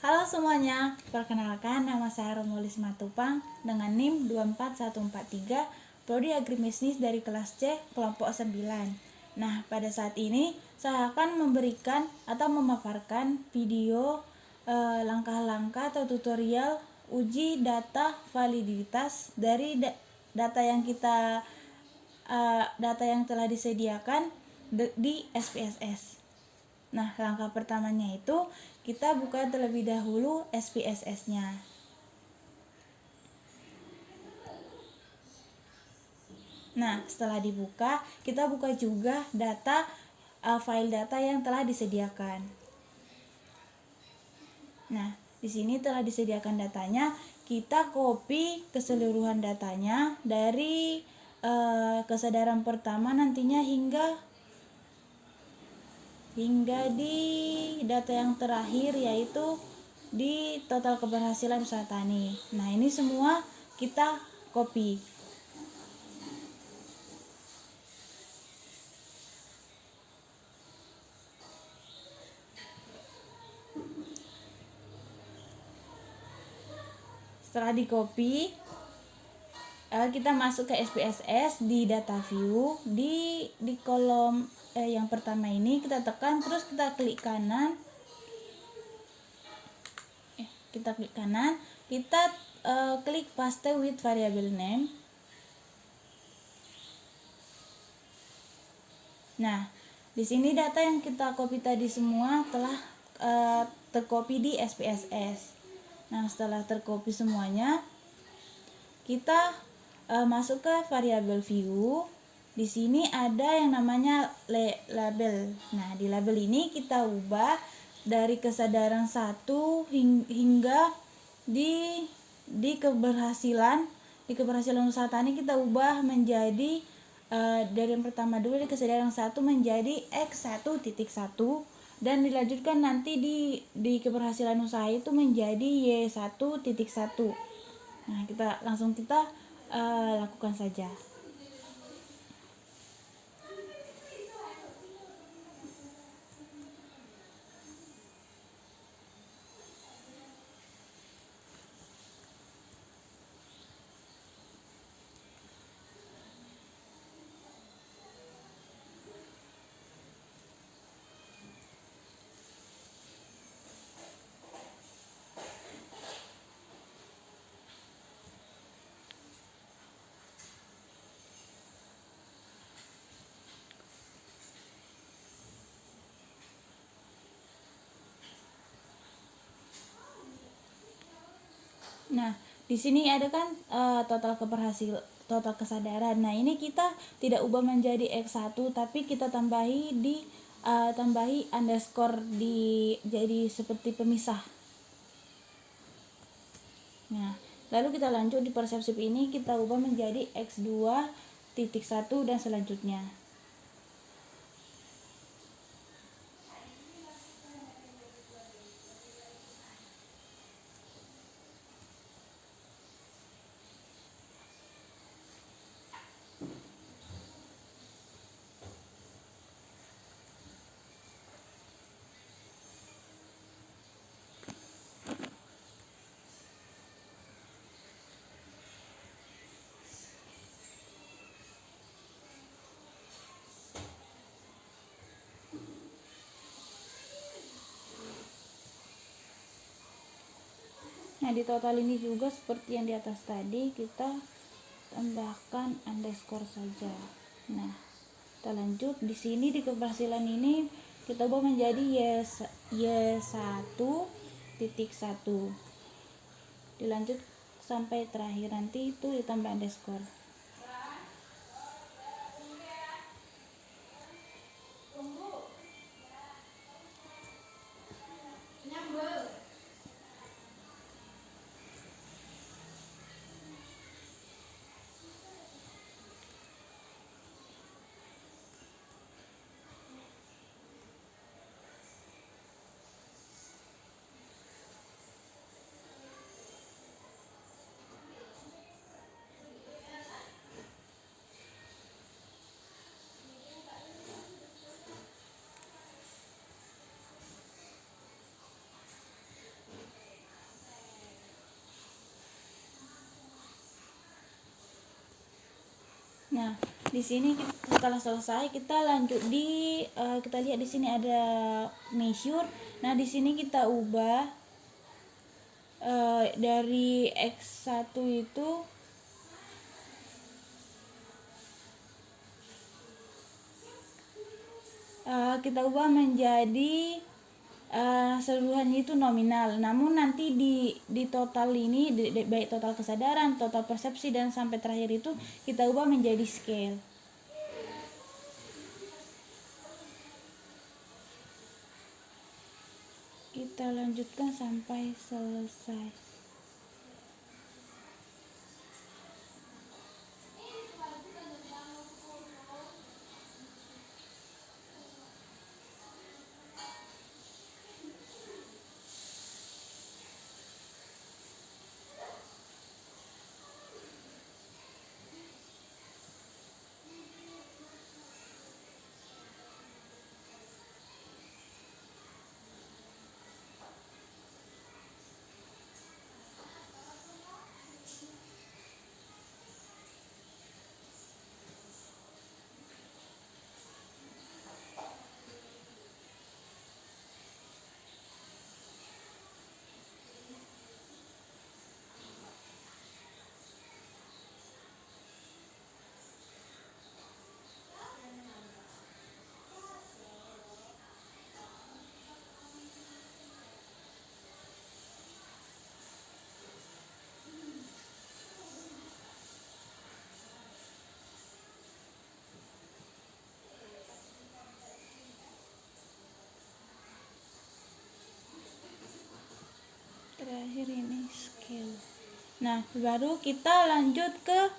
Halo semuanya, perkenalkan nama saya Romulis Matupang dengan NIM 24143, Prodi Agribisnis dari kelas C, kelompok 9. Nah, pada saat ini saya akan memberikan atau memaparkan video langkah-langkah atau tutorial uji data validitas dari data yang telah disediakan di SPSS. Nah, langkah pertamanya itu kita buka terlebih dahulu SPSS-nya. Nah, setelah dibuka, kita buka juga file data yang telah disediakan. Nah, di sini telah disediakan datanya, kita copy keseluruhan datanya dari kesadaran pertama nantinya hingga di data yang terakhir, yaitu di total keberhasilan usaha tani. Nah, ini semua kita copy. Setelah di copy, kita masuk ke SPSS di data view, di kolom yang pertama ini kita tekan, terus kita klik kanan, kita klik paste with variable name. Nah, di sini data yang kita copy tadi semua telah tercopy di SPSS. Nah, setelah tercopy semuanya, kita masuk ke variabel view. Di sini ada yang namanya label. Nah, di label ini kita ubah dari kesadaran 1 hingga di keberhasilan usaha tani, kita ubah menjadi dari yang pertama dulu di kesadaran 1 menjadi X1.1, dan dilanjutkan nanti di keberhasilan usaha itu menjadi Y1.1. Nah, kita lakukan saja. Nah, di sini ada kan total kesadaran. Nah, ini kita tidak ubah menjadi X1, tapi kita tambahi underscore jadi seperti pemisah. Nah, lalu kita lanjut di persepsi ini, kita ubah menjadi X2.1 dan selanjutnya. Nah, di total ini juga seperti yang di atas tadi, kita tambahkan underscore saja. Nah, kita lanjut di sini di keberhasilan ini kita ubah menjadi Y1.1. Dilanjut sampai terakhir, nanti itu ditambah underscore. Nah, di sini setelah selesai kita lanjut di kita lihat di sini ada measure. Nah, di sini kita ubah dari X1 itu kita ubah menjadi seluruhannya itu nominal. Namun nanti di total ini baik total kesadaran, total persepsi dan sampai terakhir itu kita ubah menjadi scale. Kita lanjutkan sampai selesai. Terakhir ini scale. Nah, baru kita lanjut ke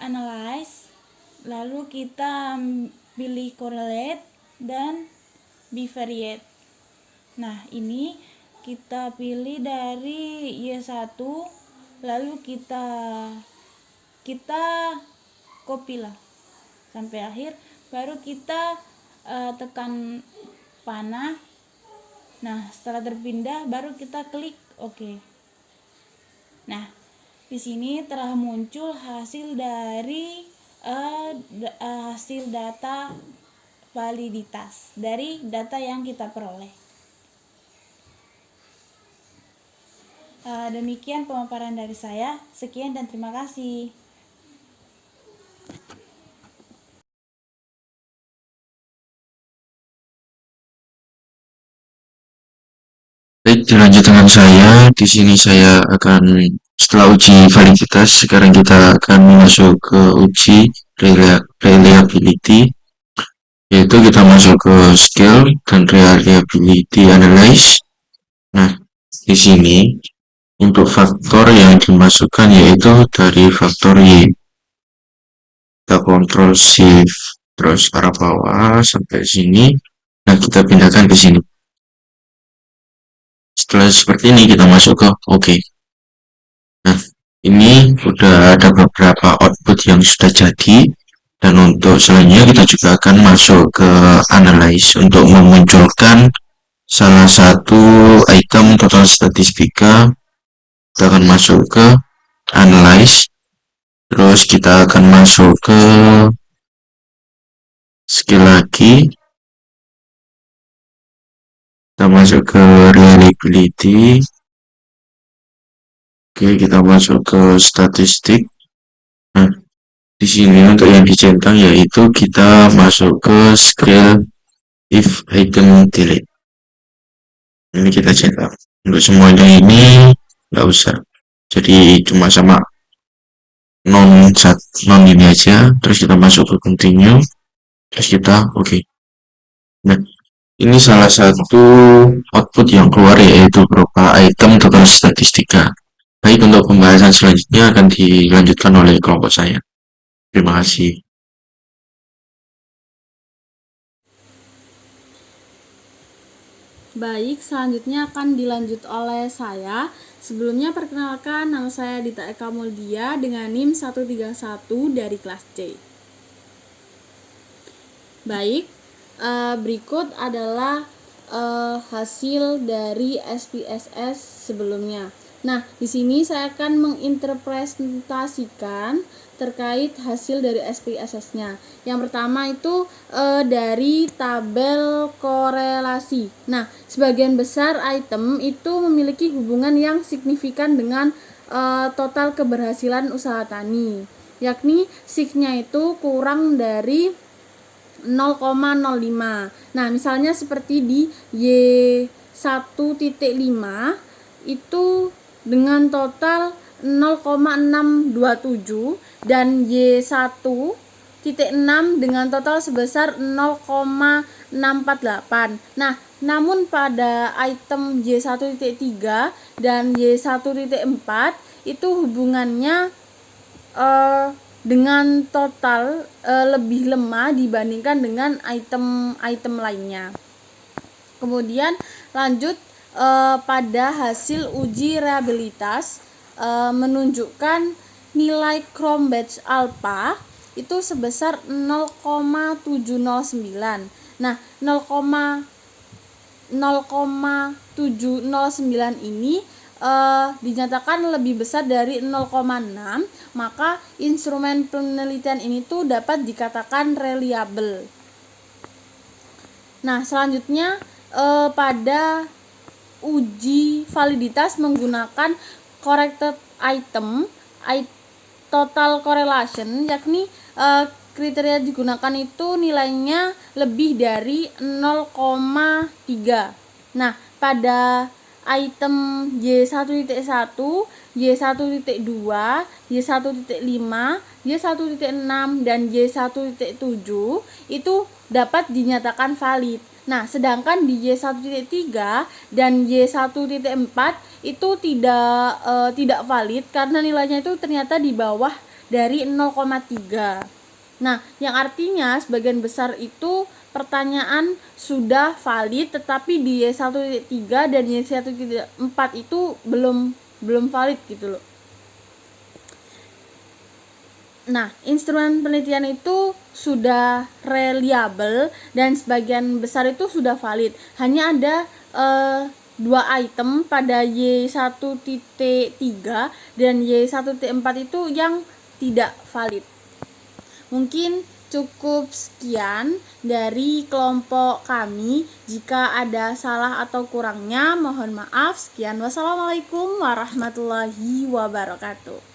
analyze, lalu kita pilih correlate dan bivariate. Nah, ini kita pilih dari Y1, lalu kita copy lah sampai akhir, baru kita tekan panah. Nah, setelah terpindah baru kita klik OK. Nah, di sini telah muncul hasil dari hasil data validitas dari data yang kita peroleh. Demikian pemaparan dari saya. Sekian dan terima kasih. Baik, dilanjut dengan saya. Di sini saya akan setelah uji validitas, sekarang kita akan masuk ke uji reliability, yaitu kita masuk ke skill dan reliability analyze. Nah, di sini untuk faktor yang dimasukkan yaitu dari faktor Y. Kita kontrol shift terus arah bawah sampai sini. Nah, kita pindahkan ke sini. Setelah seperti ini kita masuk ke OK. Nah, ini sudah ada beberapa output yang sudah jadi, dan untuk selanjutnya kita juga akan masuk ke analyze untuk memunculkan salah satu item total statistika. Kita akan masuk ke analyze, terus kita akan masuk ke skill lagi, kita masuk ke reliability. Oke, kita masuk ke statistik. Nah, di sini untuk yang dicentang yaitu kita masuk ke skill if item delete. Ini kita centang. Untuk semuanya ini nggak usah. Jadi cuma sama non ini aja. Terus kita masuk ke continue. Terus kita OK. Nah, ini salah satu output yang keluar yaitu berupa item total statistika. Baik, untuk pembahasan selanjutnya akan dilanjutkan oleh kelompok saya. Terima kasih. Baik, selanjutnya akan dilanjut oleh saya. Sebelumnya perkenalkan, nama saya Dita Eka Muldia dengan NIM 131 dari kelas C. Baik, berikut adalah hasil dari SPSS sebelumnya. Nah, di sini saya akan menginterpretasikan terkait hasil dari SPSS-nya. Yang pertama itu dari tabel korelasi. Nah, sebagian besar item itu memiliki hubungan yang signifikan dengan total keberhasilan usaha tani, yakni SIG-nya itu kurang dari 0,05. Nah, misalnya seperti di Y1.5 itu dengan total 0,627 dan Y1.6 dengan total sebesar 0,648. Nah, namun pada item Y1.3 dan Y1.4 itu hubungannya dengan total lebih lemah dibandingkan dengan item-item lainnya. Kemudian lanjut pada hasil uji reliabilitas menunjukkan nilai Cronbach alpha itu sebesar 0,709. Nah, 0,709 ini dinyatakan lebih besar dari 0,6, maka instrumen penelitian ini tuh dapat dikatakan reliable. Nah, selanjutnya pada uji validitas menggunakan corrected item total correlation, yakni kriteria digunakan itu nilainya lebih dari 0,3. Nah, pada item Y1.1, Y1.2, Y1.5, Y1.6 dan Y1.7 itu dapat dinyatakan valid. Nah, sedangkan di Y1.3 dan Y1.4 itu tidak valid karena nilainya itu ternyata di bawah dari 0,3. Nah, yang artinya sebagian besar itu pertanyaan sudah valid, tetapi di Y1.3 dan Y1.4 itu belum valid gitu loh. Nah, instrumen penelitian itu sudah reliable dan sebagian besar itu sudah valid. Hanya ada 2 item pada Y1.3 dan Y1.4 itu yang tidak valid. Mungkin cukup sekian dari kelompok kami. Jika ada salah atau kurangnya mohon maaf. Sekian, wassalamualaikum warahmatullahi wabarakatuh.